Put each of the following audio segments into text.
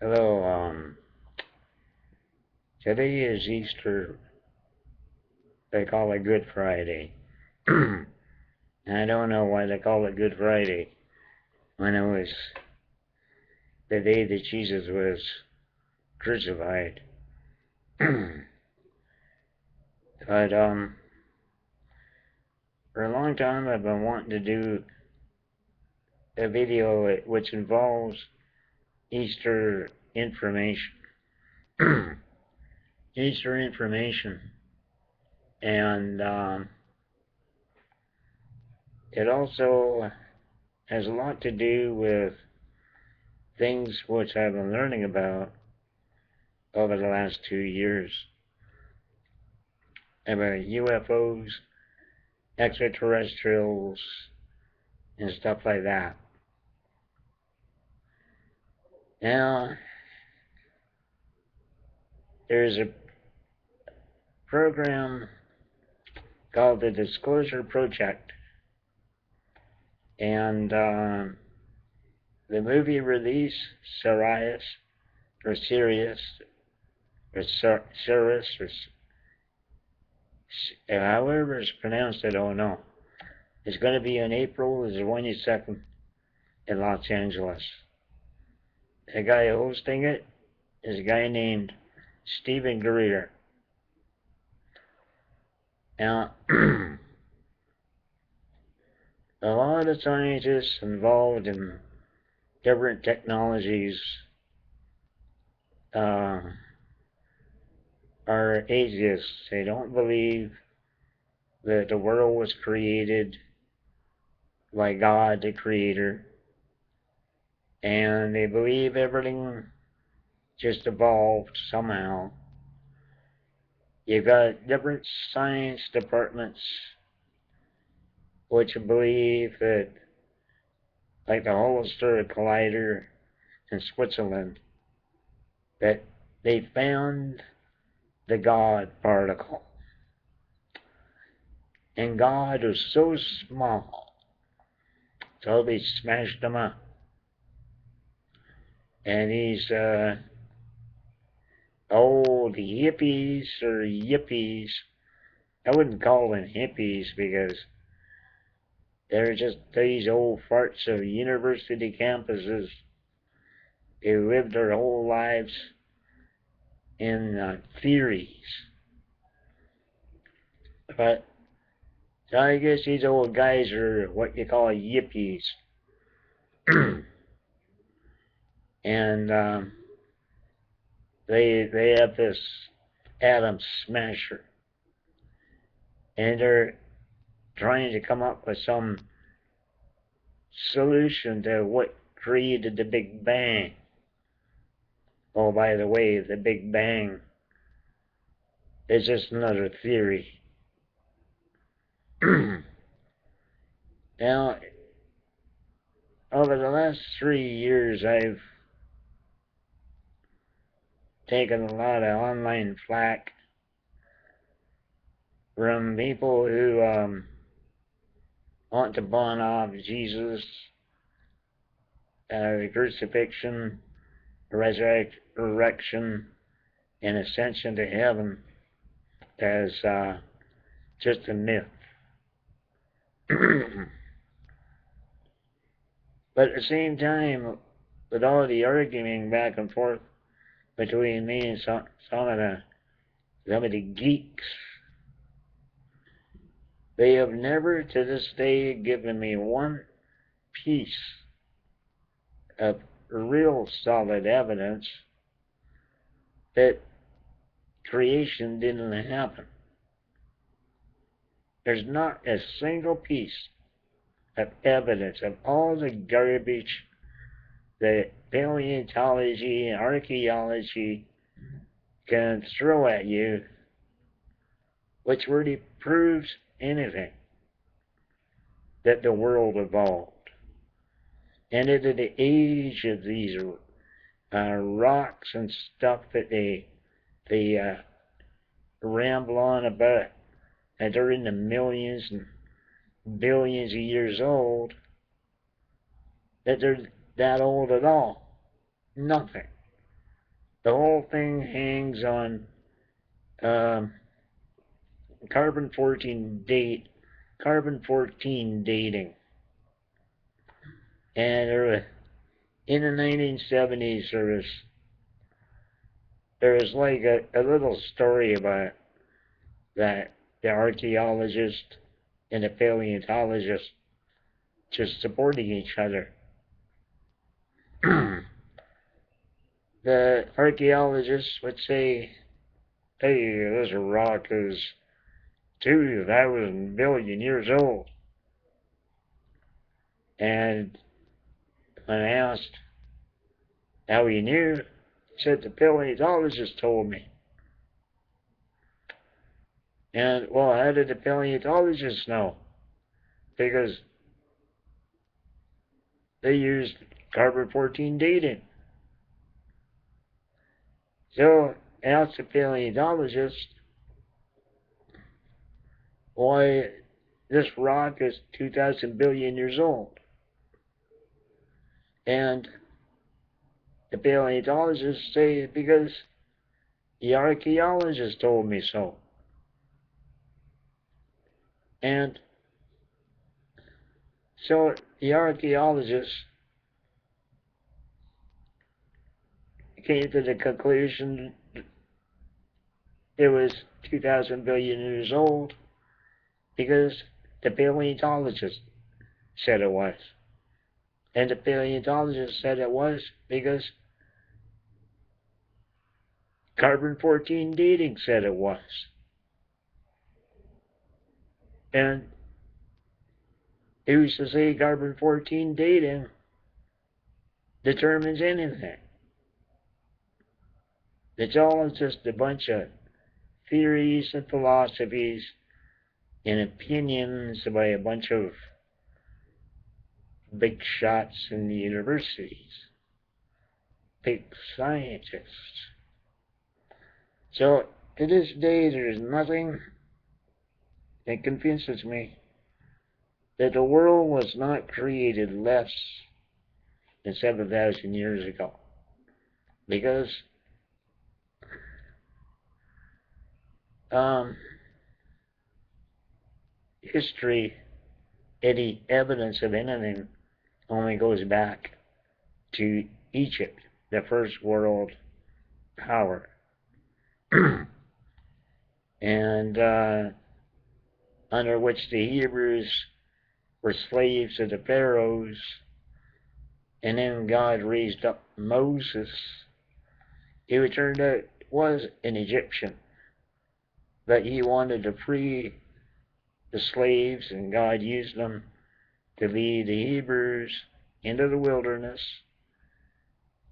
Hello, today is Easter. They call it Good Friday. I don't know why they call it Good Friday when it was the day that Jesus was crucified. But, for a long time I've been wanting to do a video which involves Easter information. Easter information. And, it also has a lot to do with things which I've been learning about over the last 2 years about UFOs, extraterrestrials, and stuff like that. Now, there's a program called the Disclosure Project, and the movie release, Sirius, or Sirius, or Sirius, or however it's pronounced, I don't know. It's going to be on April the 22nd in Los Angeles. The guy hosting it is a guy named Stephen Greer. Now, a lot of scientists involved in different technologies are atheists. They don't believe that the world was created by God, the Creator, and they believe everything just evolved somehow. You've got different science departments which believe that, like the Hollister Collider in Switzerland, that they found the God particle. And God was so small, so they smashed him up. And these old hippies or yippies, I wouldn't call them hippies because they're just these old farts of university campuses who lived their whole lives in theories. But so I guess these old guys are what you call yippies. And they have this atom smasher, and they're trying to come up with some solution to what created the Big Bang. Oh, by the way, the Big Bang is just another theory. Now, over the last 3 years, I've taken a lot of online flack from people who want to pawn off Jesus, the crucifixion, resurrection, and ascension to heaven as just a myth. But at the same time, with all the arguing back and forth between me and some of the geeks, they have never to this day given me one piece of real solid evidence that creation didn't happen. There's not a single piece of evidence of all the garbage that paleontology and archaeology can throw at you, which really proves anything, that the world evolved. And into the age of these rocks and stuff that they ramble on about, and they're in the millions and billions of years old, that they're that old at all. Nothing. The whole thing hangs on um, carbon 14 dating, and in the 1970s there was like a little story about that the archaeologist and the paleontologist just supporting each other. The archaeologists would say, hey, this rock is 2,000 billion years old. And when asked how he knew, he said the paleontologist told me. And, well, how did the paleontologists know? Because they used carbon 14 dating. So, asked the paleontologist why this rock is 2,000 billion years old. And the paleontologists say, because the archaeologist told me so. And so the archaeologists came to the conclusion it was 2,000 billion years old because the paleontologist said it was. And the paleontologist said it was because carbon 14 dating said it was. And who's to say carbon 14 dating determines anything? It's all just a bunch of theories and philosophies and opinions by a bunch of big shots in the universities, big scientists. So to this day, there's nothing that convinces me that the world was not created less than 7,000 years ago. Because history, any evidence of anything, only goes back to Egypt, the first world power. And under which the Hebrews were slaves of the pharaohs, and then God raised up Moses, who it turned out was an Egyptian, but he wanted to free the slaves, and God used them to lead the Hebrews into the wilderness,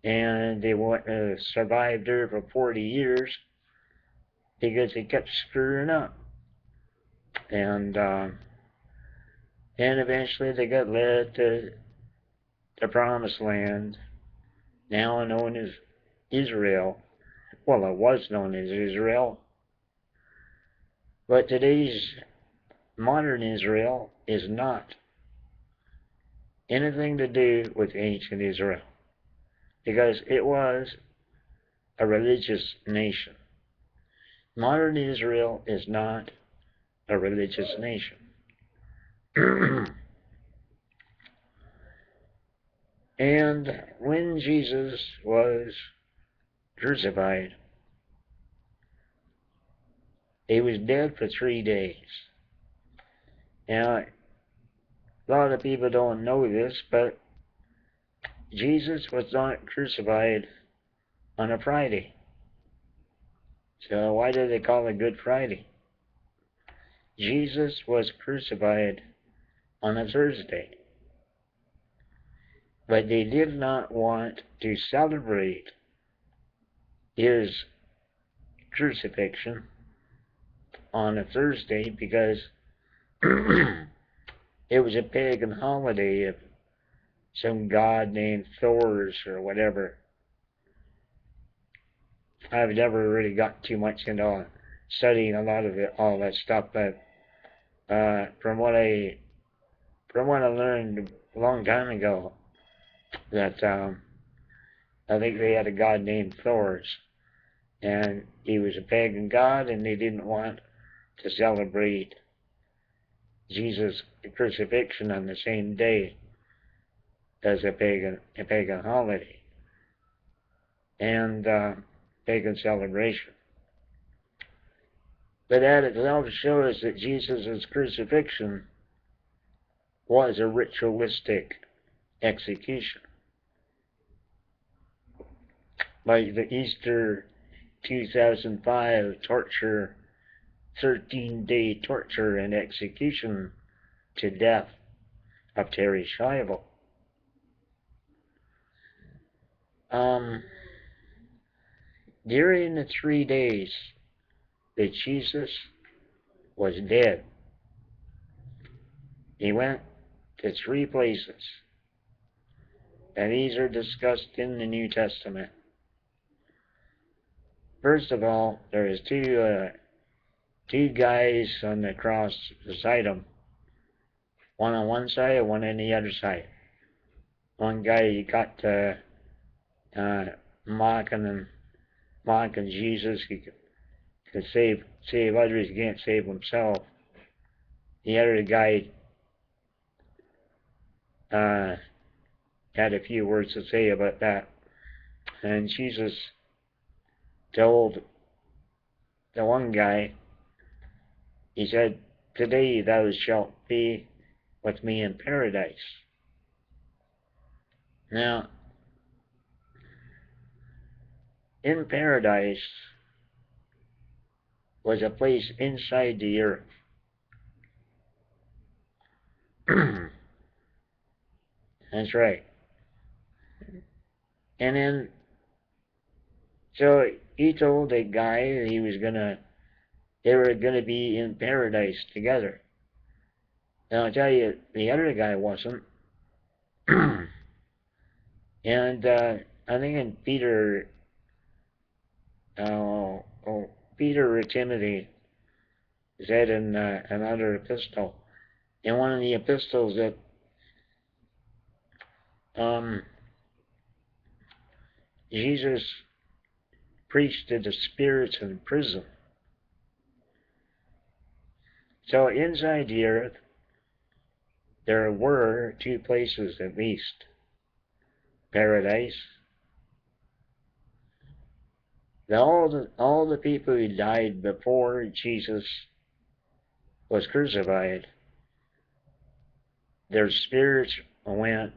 and they survived there for 40 years because they kept screwing up. And eventually they got led to the Promised Land, now known as Israel. Well, it was known as Israel. But today's modern Israel is not anything to do with ancient Israel, because it was a religious nation. Modern Israel is not a religious nation. And when Jesus was crucified, he was dead for 3 days. Now, a lot of people don't know this, but Jesus was not crucified on a Friday. So why do they call it Good Friday? Jesus was crucified on a Thursday. But they did not want to celebrate his crucifixion on a Thursday because it was a pagan holiday of some god named Thor's or whatever. I've never really got too much into studying a lot of all that stuff, but from what I learned a long time ago, that I think they had a god named Thor, and he was a pagan god, and they didn't want to celebrate Jesus' crucifixion on the same day as a pagan holiday and pagan celebration. But that itself shows that Jesus' crucifixion was a ritualistic execution. Like the Easter 2005 torture, 13-day torture and execution to death of Terry Schiavo. During the 3 days that Jesus was dead, he went to 3 places, and these are discussed in the New Testament. First of all, there is two guys on the cross beside him, one on one side and one on the other side. One guy got to mocking Jesus. He could save others, he can't save himself. The other guy had a few words to say about that. And Jesus told the one guy, he said, "Today thou shalt be with me in paradise." Now, in paradise was a place inside the earth. That's right. And then, so he told the guy that they were gonna be in paradise together. Now I'll tell you, the other guy wasn't. And I think in Peter or Timothy said in another epistle, in one of the epistles, that Jesus preached to the spirits in prison. So inside the earth, there were 2 places at least: paradise. All the people who died before Jesus was crucified, their spirits went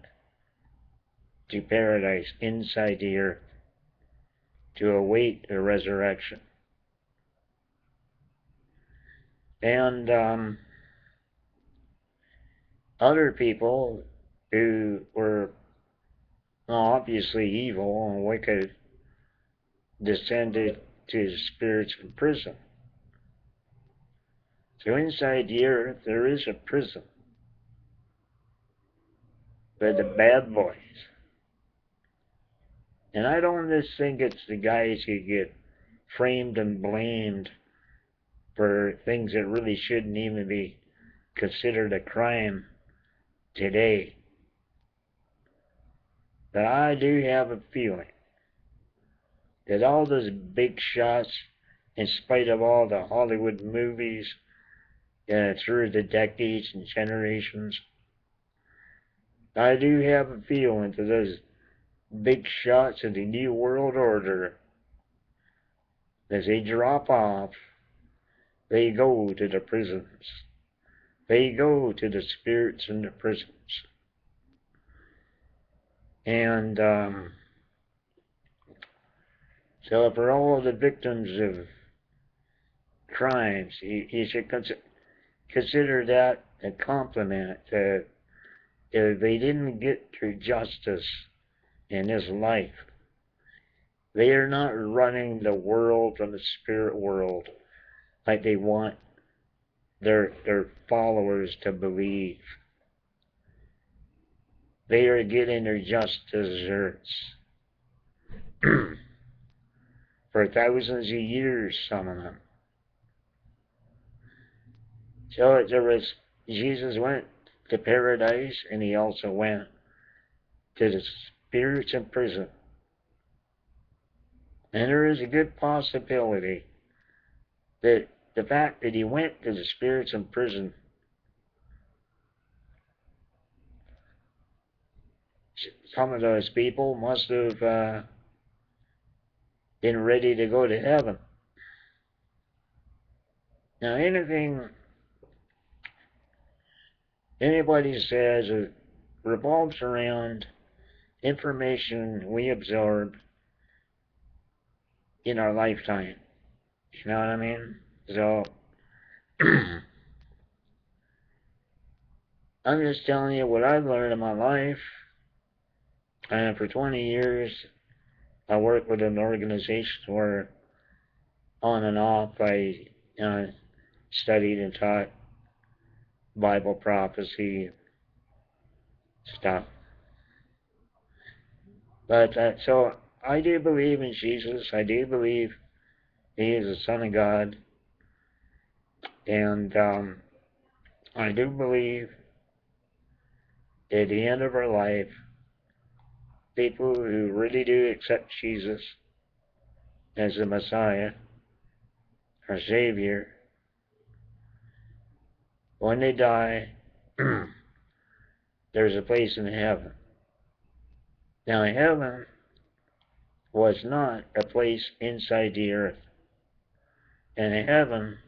to paradise inside the earth to await the resurrection. And other people who were obviously evil and wicked descended to the spirits in prison. So inside the earth there is a prison for the bad boys. And I don't just think it's the guys who get framed and blamed for things that really shouldn't even be considered a crime today. But I do have a feeling that all those big shots, in spite of all the Hollywood movies through the decades and generations, I do have a feeling that those big shots of the New World Order, as they drop off, they go to the prisons. They go to the spirits in the prisons. And so for all the victims of crimes, you should consider that a compliment. If they didn't get through justice in this life, they are not running the world from the spirit world like they want their followers to believe. They are getting their just deserts for thousands of years, some of them. So Jesus went to paradise, and he also went to the spirits in prison. And there is a good possibility that the fact that he went to the spirits in prison, some of those people must have been ready to go to heaven. Now, anything anybody says revolves around information we absorb in our lifetime. You know what I mean? So, I'm just telling you what I've learned in my life. And for 20 years, I worked with an organization where, on and off, I studied and taught Bible prophecy stuff. But so I do believe in Jesus. I do believe He is the Son of God, and I do believe at the end of our life, people who really do accept Jesus as the Messiah, our Savior, when they die, there's a place in heaven. Now, heaven was not a place inside the earth, and heaven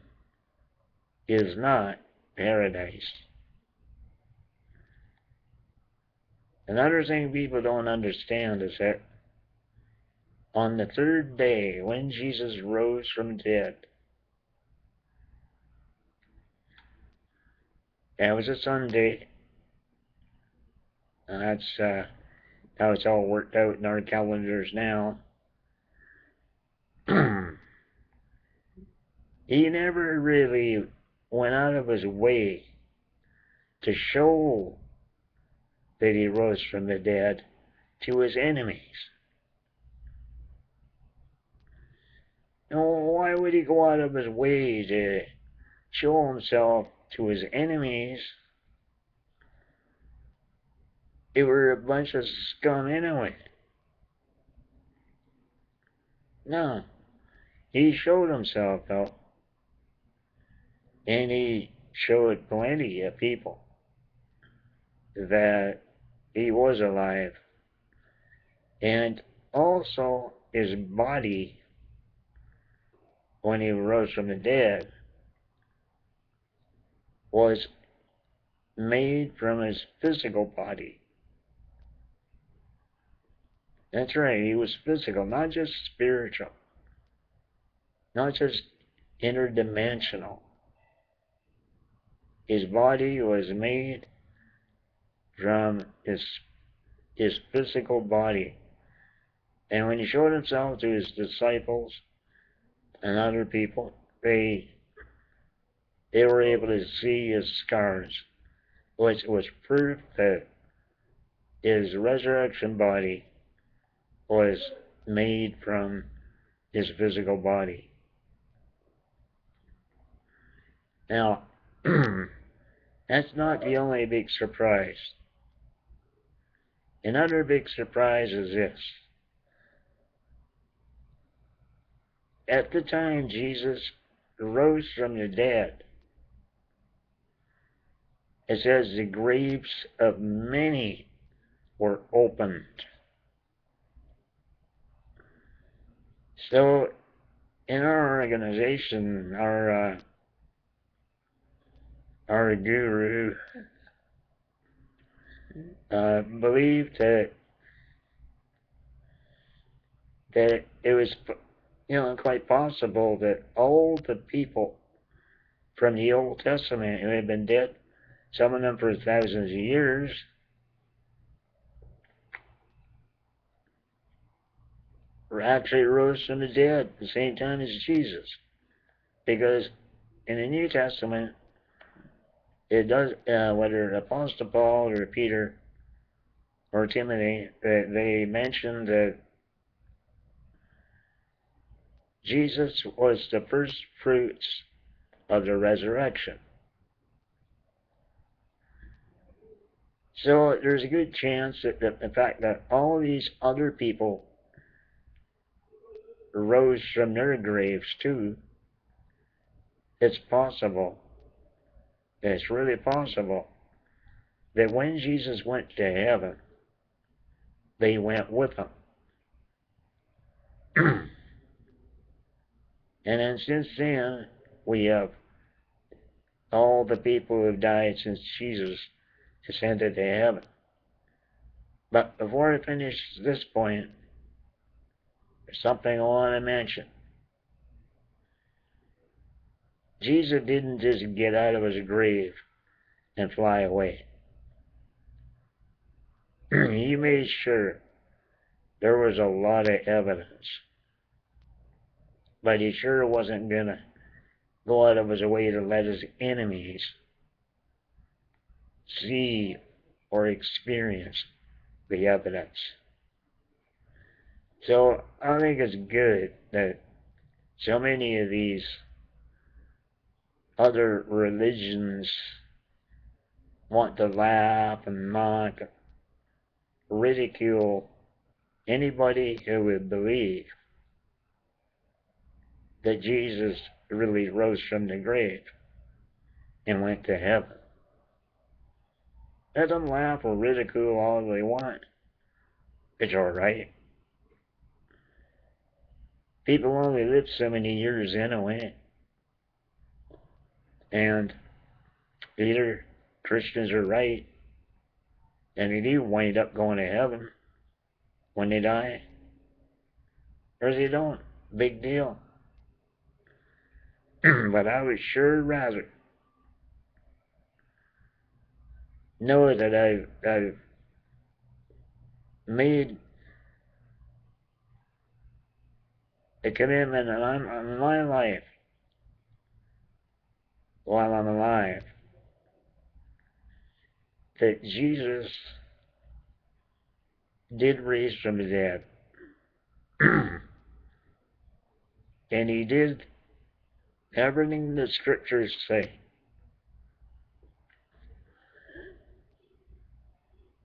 is not paradise. Another thing people don't understand is that on the third day, when Jesus rose from the dead, that was a Sunday, and that's how it's all worked out in our calendars now. He never really went out of his way to show that he rose from the dead to his enemies. Now, why would he go out of his way to show himself to his enemies? They were a bunch of scum anyway. No, he showed himself though, and he showed plenty of people that he was alive, and also his body, when he rose from the dead, was made from his physical body. That's right, he was physical, not just spiritual, not just interdimensional. His body was made from his physical body. And when he showed himself to his disciples and other people, they were able to see his scars, which was proof that his resurrection body was made from his physical body. Now, that's not the only big surprise. Another big surprise is this. At the time Jesus rose from the dead, it says the graves of many were opened. So, in our organization, our guru believed that it was, quite possible that all the people from the Old Testament who had been dead, some of them for thousands of years, actually rose from the dead at the same time as Jesus. Because in the New Testament, it does, whether Apostle Paul or Peter or Timothy, they mention that Jesus was the first fruits of the resurrection. So there's a good chance that the fact that all these other people rose from their graves too. It's possible, it's really possible, that when Jesus went to heaven, they went with him. And then since then, we have all the people who have died since Jesus ascended to heaven. But before I finish this point, there's something I want to mention. Jesus didn't just get out of his grave and fly away. He made sure there was a lot of evidence. But he sure wasn't going to go out of his way to let his enemies see or experience the evidence. So I think it's good that so many of these other religions want to laugh and mock, ridicule anybody who would believe that Jesus really rose from the grave and went to heaven. Let them laugh or ridicule all they want. It's all right. People only live so many years anyway. And either Christians are right and they do wind up going to heaven when they die, or they don't. Big deal. But I would sure rather know that I've made a commitment and I'm on my life while I'm alive that Jesus did raise from the dead. And he did everything the scriptures say.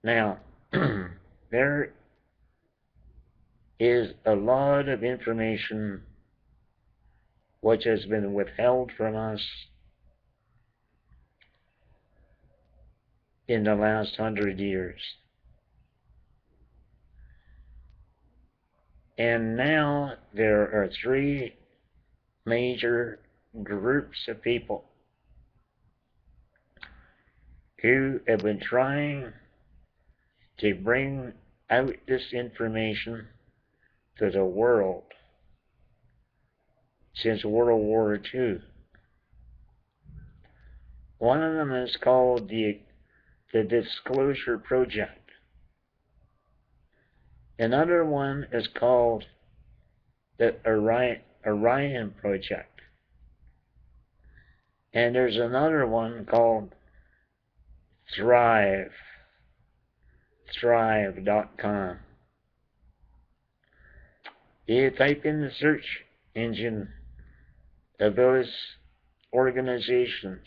Now, there is a lot of information which has been withheld from us in the last 100 years. And now there are three major groups of people who have been trying to bring out this information to the world since World War II. One of them is called the Disclosure Project. Another one is called the Orion Project. And there's another one called Thrive.com. You type in the search engine of those organizations.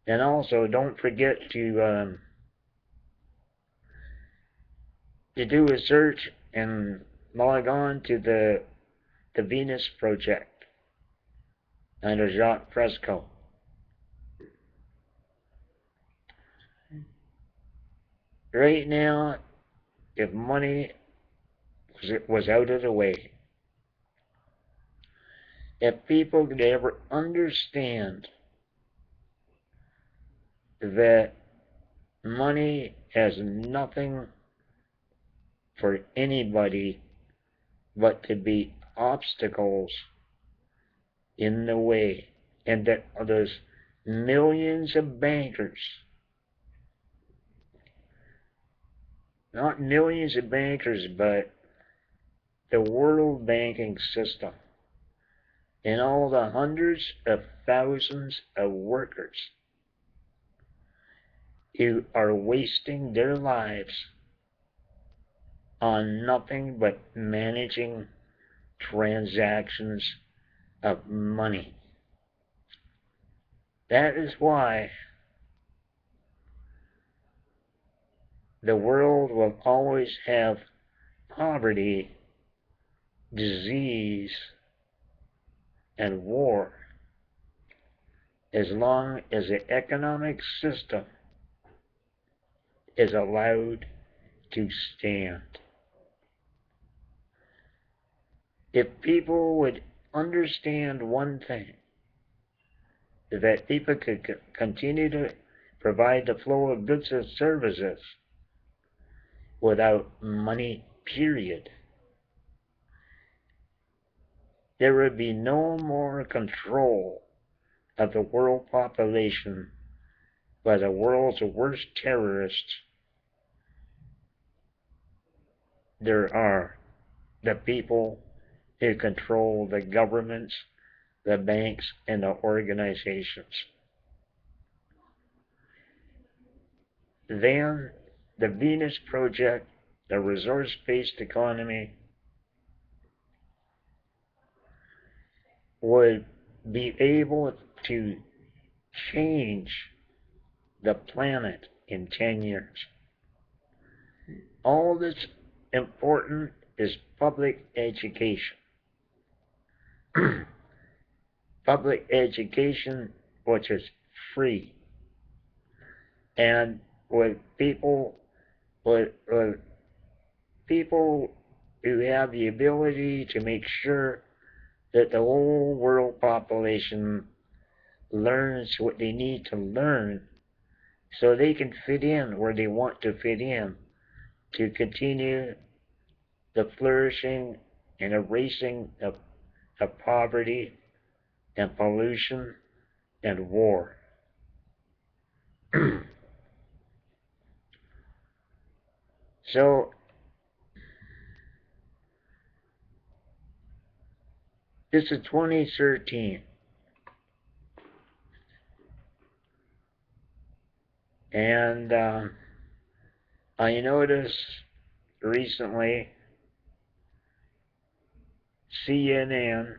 And also, don't forget to do a search and log on to the Venus Project under Jacques Fresco. Right now, if money was out of the way, if people could ever understand that money has nothing for anybody but to be obstacles in the way, and that there's millions of bankers, not millions of bankers, but the world banking system and all the hundreds of thousands of workers who are wasting their lives on nothing but managing transactions of money. That is why the world will always have poverty disease, and war as long as the economic system is allowed to stand. If people would understand one thing, that people could continue to provide the flow of goods and services without money, period, there would be no more control of the world population by the world's worst terrorists there are, the people who control the governments, the banks, and the organizations. Then the Venus Project, the resource-based economy, would be able to change the planet in 10 years. All that's important is public education. Public education, which is free. And with people who have the ability to make sure that the whole world population learns what they need to learn so they can fit in where they want to fit in to continue the flourishing and erasing of poverty and pollution and war. So this is 2013, and I noticed recently CNN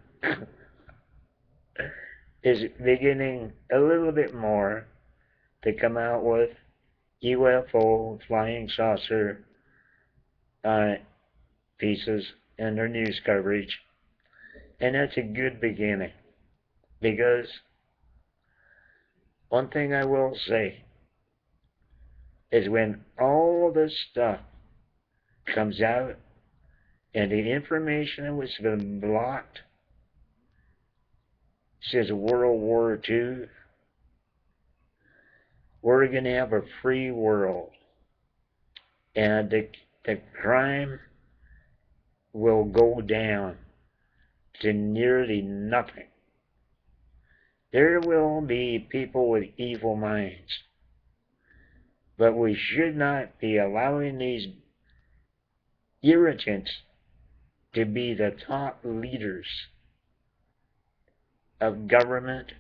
is beginning a little bit more to come out with UFO flying saucer pieces in their news coverage, and that's a good beginning, because one thing I will say is when all this stuff comes out and the information that was been blocked since World War II, we're going to have a free world, and the crime will go down to nearly nothing. There will be people with evil minds, but we should not be allowing these irritants to be the top leaders of government,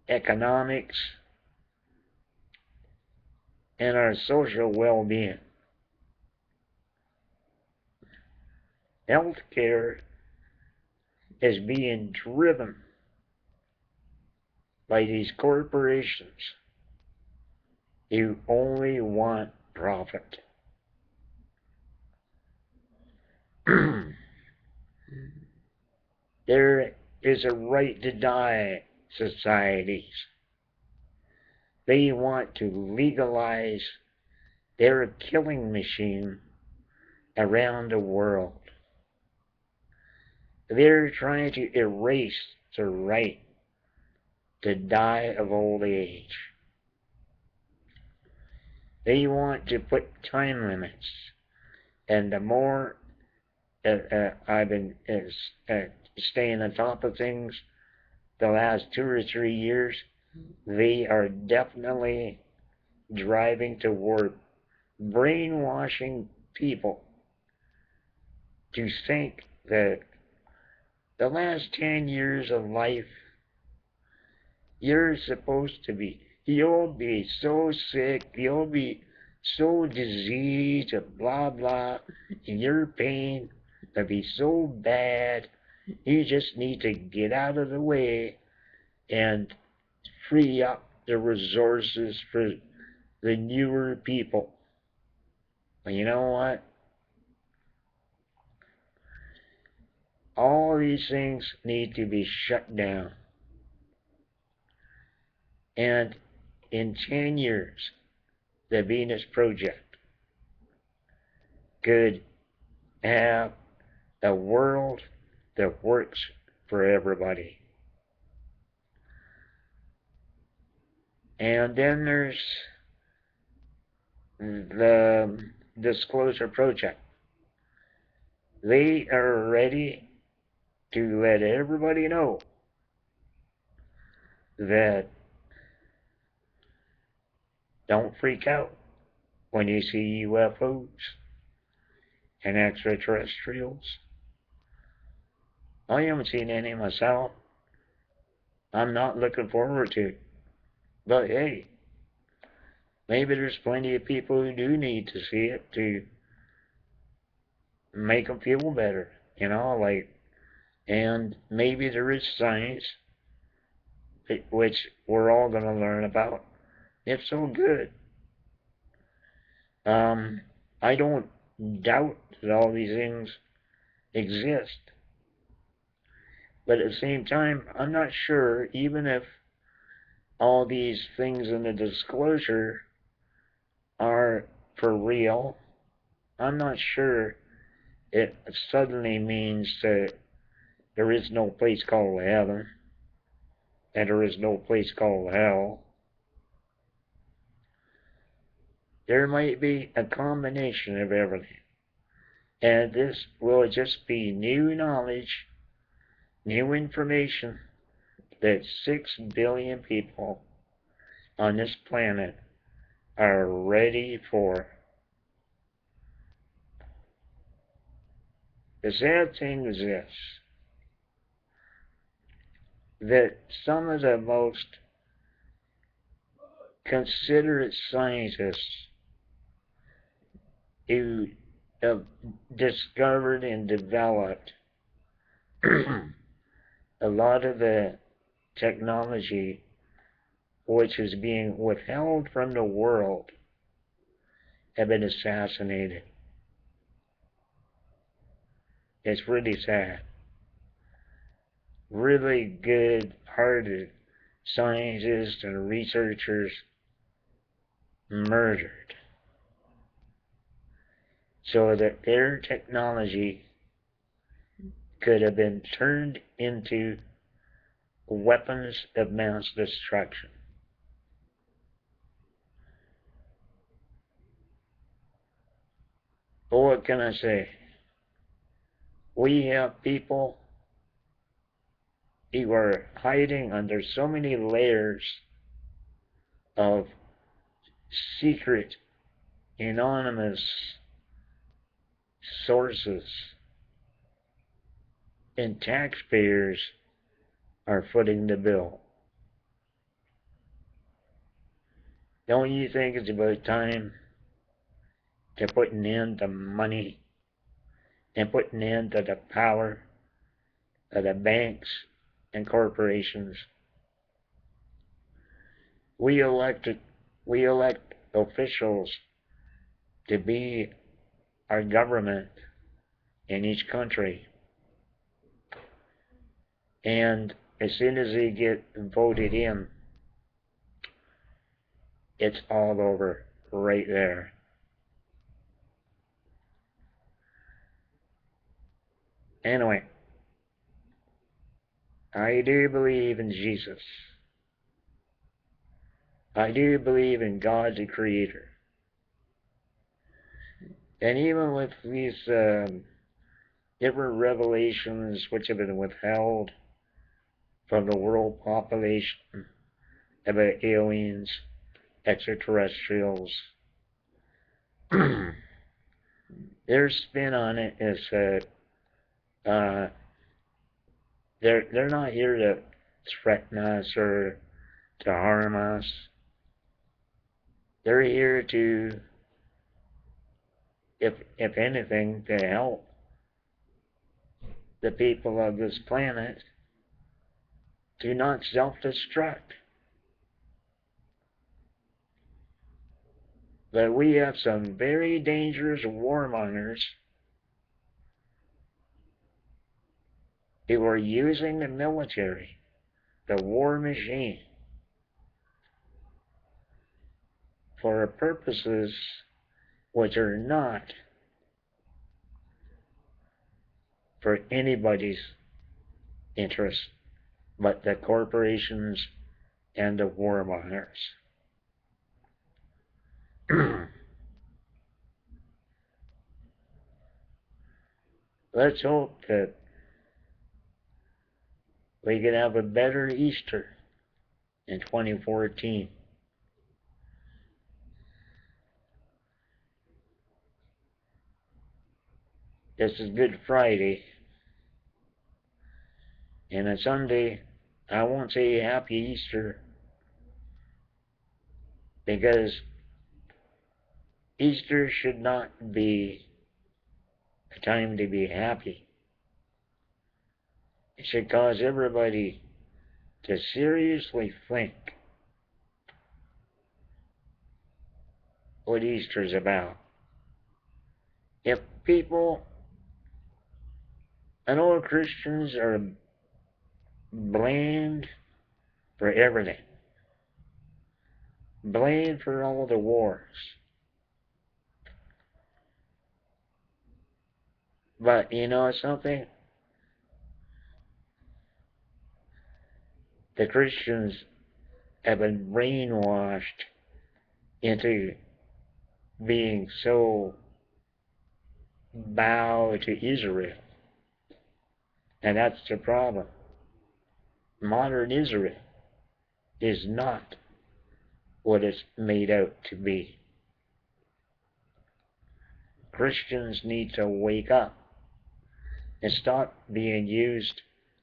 economics, and our social well-being. Healthcare is being driven by these corporations who only want profit. There is a right to die societies. They want to legalize their killing machine around the world. They're trying to erase the right to die of old age. They want to put time limits, and the more I've been staying on top of things the last 2 or 3 years, they are definitely driving toward brainwashing people to think that the last 10 years of life, you'll be so sick, you'll be so diseased, blah blah, and your pain will be so bad, you just need to get out of the way and free up the resources for the newer people. But you know what? All these things need to be shut down. And in 10 years, the Venus Project could have a world that works for everybody. And then there's the Disclosure Project. They are ready to let everybody know that don't freak out when you see UFOs and extraterrestrials. I haven't seen any myself. I'm not looking forward to it. But hey, maybe there's plenty of people who do need to see it to make them feel better, and maybe there is science which we're all going to learn about. It's so good. I don't doubt that all these things exist. But at the same time, I'm not sure, even if all these things in the disclosure are for real, I'm not sure it suddenly means that there is no place called heaven and there is no place called hell. There might be a combination of everything. And this will just be new knowledge, new information that 6 billion people on this planet are ready for. The sad thing is this, that some of the most considerate scientists who have discovered and developed a lot of the technology which is being withheld from the world have been assassinated. It's really sad. Really good-hearted scientists and researchers murdered so that their technology could have been turned into weapons of mass destruction. But what can I say? We have people who are hiding under so many layers of secret, anonymous sources, and taxpayers are footing the bill. Don't you think it's about time to put an end to money and put an end to the power of the banks and corporations? We elect officials to be our government in each country. And as soon as they get voted in, it's all over right there. Anyway, I do believe in Jesus. I do believe in God the Creator. And even with these different revelations which have been withheld from the world population about aliens, extraterrestrials, their spin on it is that they're not here to threaten us or to harm us. They're here to, if anything, to help the people of this planet to not self-destruct. But we have some very dangerous warmongers who are using the military, the war machine, for purposes which are not for anybody's interest but the corporations and the warmongers. Let's hope that we can have a better Easter in 2014. This is Good Friday, and on Sunday, I won't say Happy Easter because Easter should not be a time to be happy. It should cause everybody to seriously think what Easter's about. If people, I know Christians are blamed for everything, blamed for all the wars. But you know something? The Christians have been brainwashed into being so bow to Israel. And that's the problem. Modern Israel is not what it's made out to be. Christians need to wake up and stop being used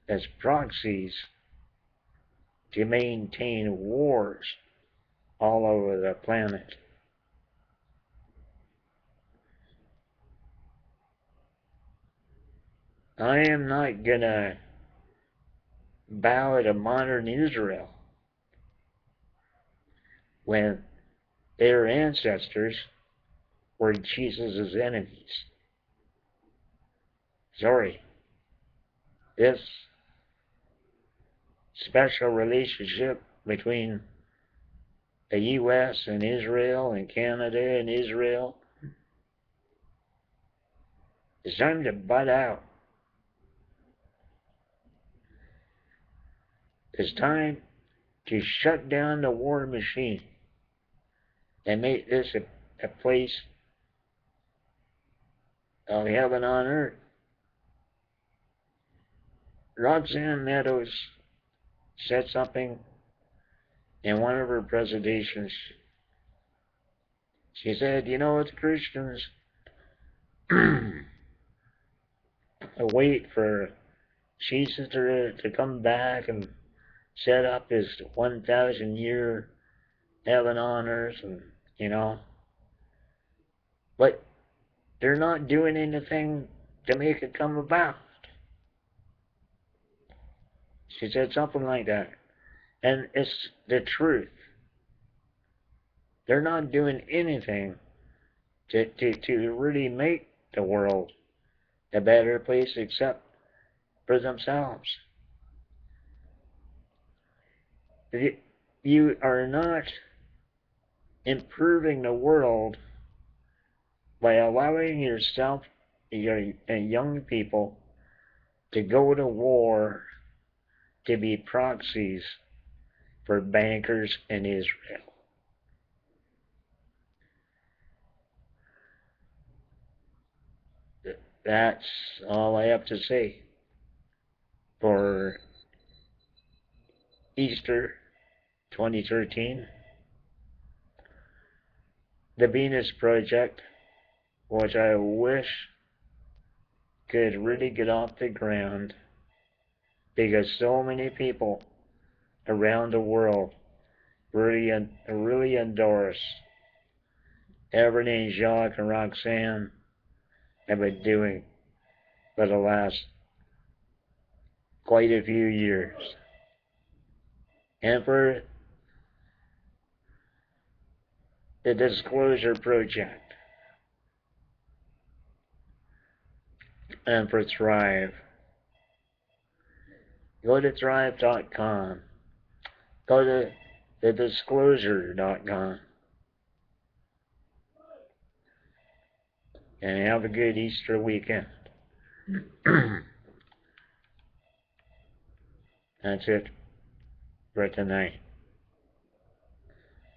as proxies to maintain wars all over the planet. I am not gonna bow to modern Israel when their ancestors were Jesus' enemies. Sorry. This special relationship between the U.S. and Israel and Canada and Israel is time to butt out. It's time to shut down the war machine and make this a place of heaven on earth. Roxanne Meadows said something in one of her presentations. She said, you know, it's Christians wait for Jesus to come back and set up his 1,000-year heaven on earth, and you know, but they're not doing anything to make it come about. She said something like that, and it's the truth. They're not doing anything to really make the world a better place except for themselves. You are not improving the world by allowing yourself, your young people, to go to war to be proxies for bankers in Israel. That's all I have to say for Easter 2013. The Venus Project, which I wish could really get off the ground because so many people around the world really endorse everything Jacques and Roxanne have been doing for the last quite a few years. And for the Disclosure Project, and for Thrive. Go to thrive.com. Go to thedisclosure.com. And have a good Easter weekend. That's it for tonight.